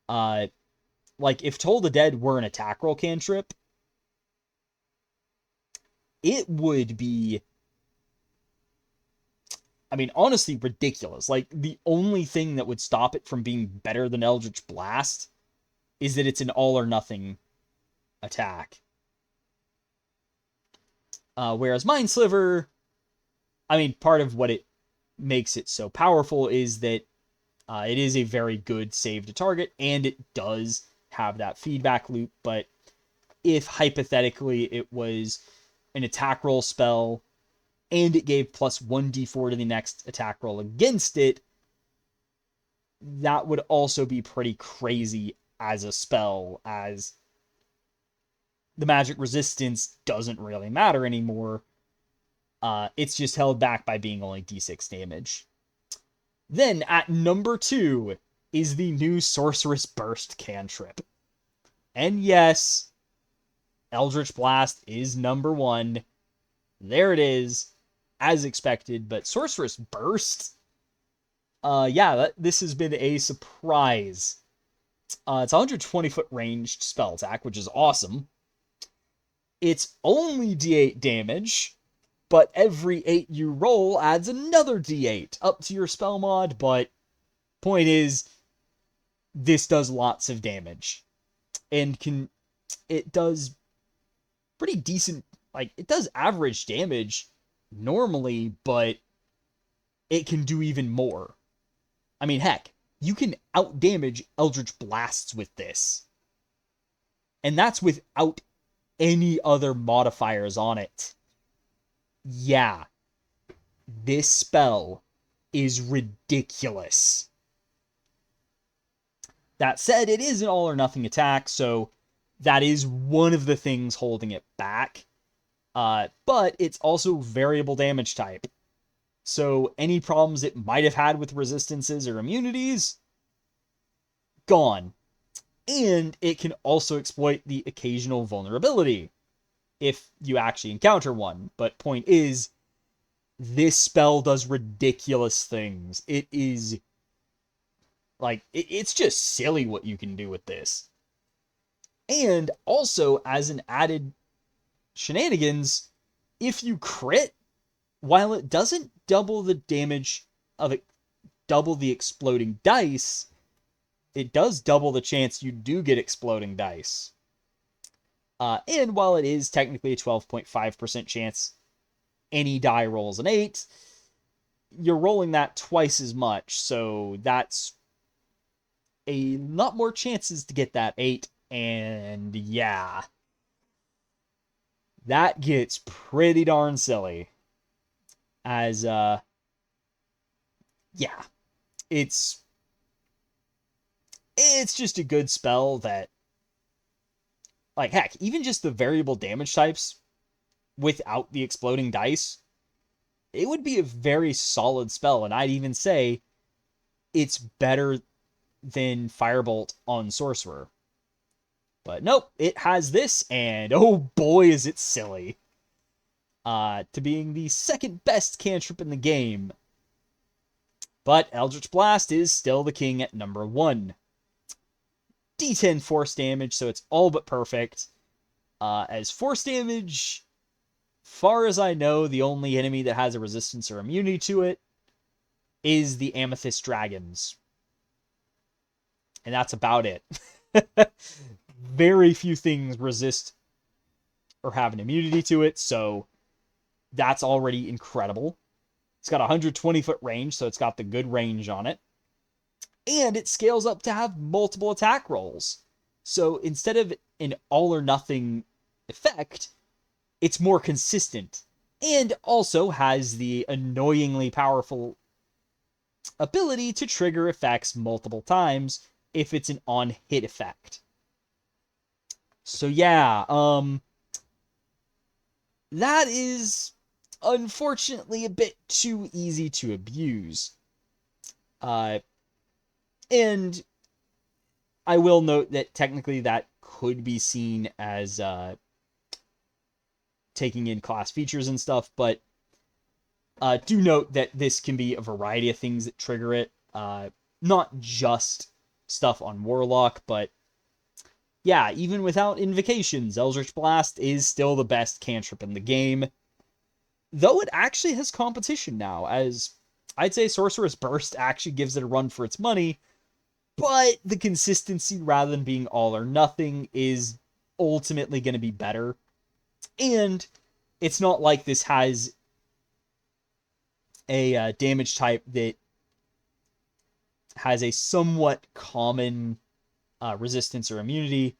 Like, if Toll the Dead were an attack roll cantrip, it would be, I mean, honestly, ridiculous. Like, the only thing that would stop it from being better than Eldritch Blast is that it's an all-or-nothing attack. Whereas Mind Sliver, I mean, part of what it makes it so powerful is that it is a very good save to target, and it does have that feedback loop, but if hypothetically it was an attack roll spell, and it gave plus 1d4 to the next attack roll against it, that would also be pretty crazy as a spell, as the magic resistance doesn't really matter anymore. It's just held back by being only d6 damage. Then, at number 2, is the new Sorcerous Burst cantrip. And yes, Eldritch Blast is number 1. There it is. as expected, but Sorceress Burst, yeah, this has been a surprise. It's a 120-foot ranged spell attack, which is awesome. It's only d8 damage, but every 8 you roll adds another d8 up to your spell mod, but point is, this does lots of damage. And it does pretty decent, like, it does average damage normally, but it can do even more. I mean, heck, you can outdamage Eldritch Blasts with this. And that's without any other modifiers on it. Yeah, this spell is ridiculous. That said, it is an all or nothing attack, so that is one of the things holding it back. But it's also variable damage type. So any problems it might have had with resistances or immunities, gone. And it can also exploit the occasional vulnerability if you actually encounter one. But point is, this spell does ridiculous things. It is, like, it's just silly what you can do with this. And also, as an added shenanigans, if you crit, while it doesn't double the damage of it, double the exploding dice, it does double the chance you do get exploding dice. And while it is technically a 12.5% chance any die rolls an 8, you're rolling that twice as much, so that's a lot more chances to get that 8, and yeah, that gets pretty darn silly. As, yeah, it's just a good spell that, like, heck, even just the variable damage types without the exploding dice, it would be a very solid spell, and I'd even say it's better than Firebolt on Sorcerer. But nope, it has this, and oh boy is it silly. To being the second best cantrip in the game. But Eldritch Blast is still the king at number 1. D10 force damage, so it's all but perfect. As force damage, far as I know, the only enemy that has a resistance or immunity to it is the Amethyst Dragons. And that's about it. Very few things resist or have an immunity to it, so that's already incredible. It's got a 120-foot range, so it's got the good range on it. And it scales up to have multiple attack rolls. So instead of an all-or-nothing effect, it's more consistent. And also has the annoyingly powerful ability to trigger effects multiple times if it's an on-hit effect. So yeah, that is unfortunately a bit too easy to abuse. And I will note that technically that could be seen as taking in class features and stuff, but do note that this can be a variety of things that trigger it. Not just stuff on Warlock, but yeah, even without invocations, Eldritch Blast is still the best cantrip in the game. Though it actually has competition now, as I'd say Sorcerer's Burst actually gives it a run for its money, but the consistency rather than being all or nothing is ultimately going to be better. And it's not like this has a damage type that has a somewhat common resistance or immunity,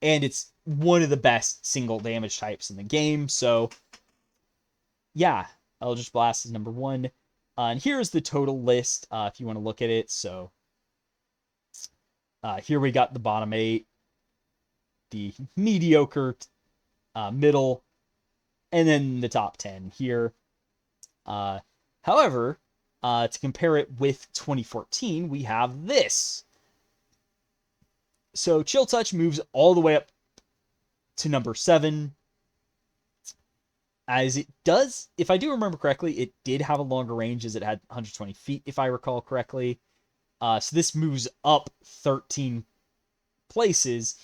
and it's one of the best single damage types in the game, so yeah, Eldritch Blast is number 1. And here's the total list, if you want to look at it. So here we got the bottom 8, the mediocre middle, and then the top 10 here. However, to compare it with 2014, we have this. So Chill Touch moves all the way up to number 7. as it does, if I do remember correctly, it did have a longer range as it had 120 feet, if I recall correctly. So this moves up 13 places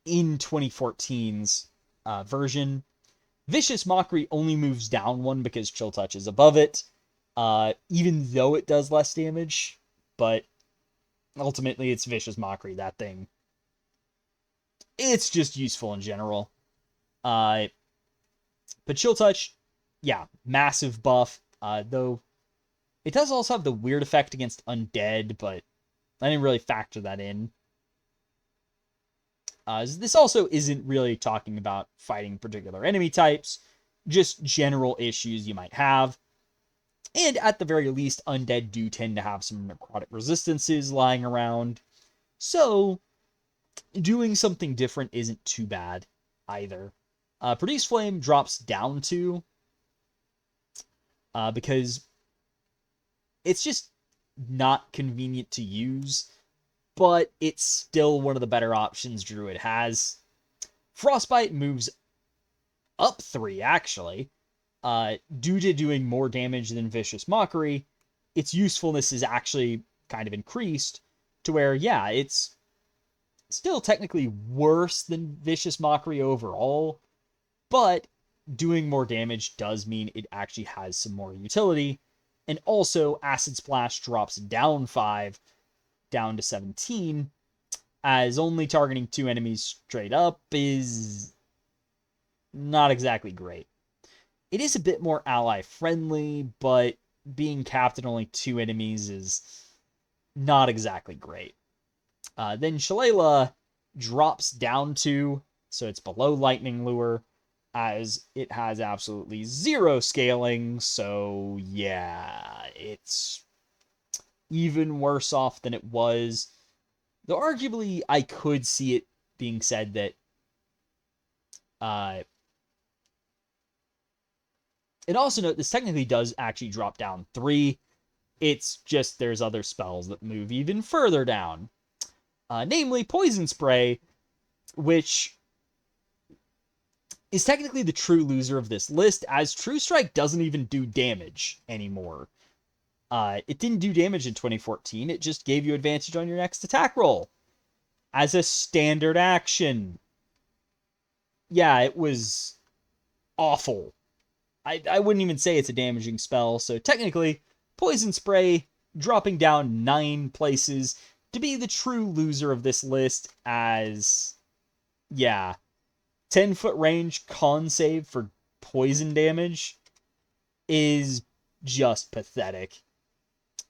in 2014's version. Vicious Mockery only moves down one because Chill Touch is above it, even though it does less damage, but ultimately it's Vicious Mockery, that thing. It's just useful in general. But Chill Touch, yeah, massive buff, though it does also have the weird effect against undead, but I didn't really factor that in. This also isn't really talking about fighting particular enemy types, just general issues you might have. And at the very least, undead do tend to have some necrotic resistances lying around. So, doing something different isn't too bad either. Produce Flame drops down to, because it's just not convenient to use, but it's still one of the better options Druid has. Frostbite moves up 3, actually. Due to doing more damage than Vicious Mockery, its usefulness is actually kind of increased to where, yeah, it's still technically worse than Vicious Mockery overall, but doing more damage does mean it actually has some more utility. And also, Acid Splash drops down 5, down to 17, as only targeting 2 enemies straight up is not exactly great. It is a bit more ally-friendly, but being capped at only 2 enemies is not exactly great. Then Shillelagh drops down 2, so it's below Lightning Lure, as it has absolutely 0 scaling, so yeah, it's even worse off than it was. Though arguably, I could see it being said that and also note, this technically does actually drop down 3. It's just there's other spells that move even further down. Namely, Poison Spray, which is technically the true loser of this list, as True Strike doesn't even do damage anymore. It didn't do damage in 2014, it just gave you advantage on your next attack roll. As a standard action. Yeah, it was awful. I wouldn't even say it's a damaging spell, so technically, Poison Spray dropping down 9 places to be the true loser of this list, as, yeah, 10-foot range con save for poison damage is just pathetic.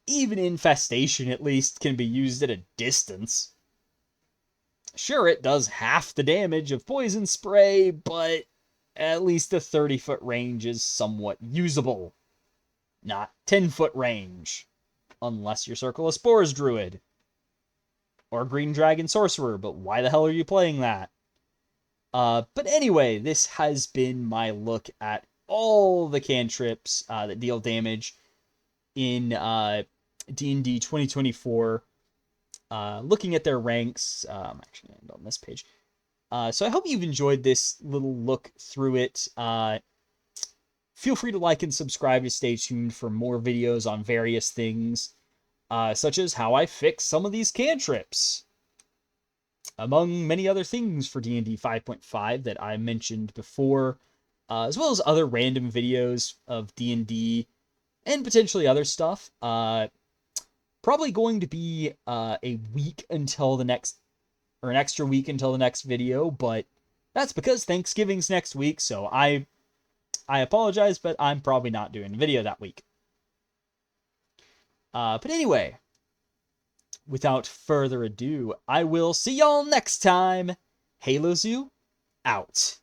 Even Infestation, at least, can be used at a distance. Sure, it does half the damage of Poison Spray, but at least the 30-foot range is somewhat usable. Not 10-foot range. Unless you're Circle of Spores Druid. Or Green Dragon Sorcerer, but why the hell are you playing that? But anyway, this has been my look at all the cantrips that deal damage in D&D 2024. Looking at their ranks, I'm actually going to end on this page. So I hope you've enjoyed this little look through it. Feel free to like and subscribe to stay tuned for more videos on various things, such as how I fix some of these cantrips, among many other things for D&D 5.5 that I mentioned before, as well as other random videos of D&D and potentially other stuff. Probably going to be a week until the next, or an extra week until the next video, but that's because Thanksgiving's next week, so I apologize, but I'm probably not doing a video that week. But anyway, without further ado, I will see y'all next time. Halo Zoo, out.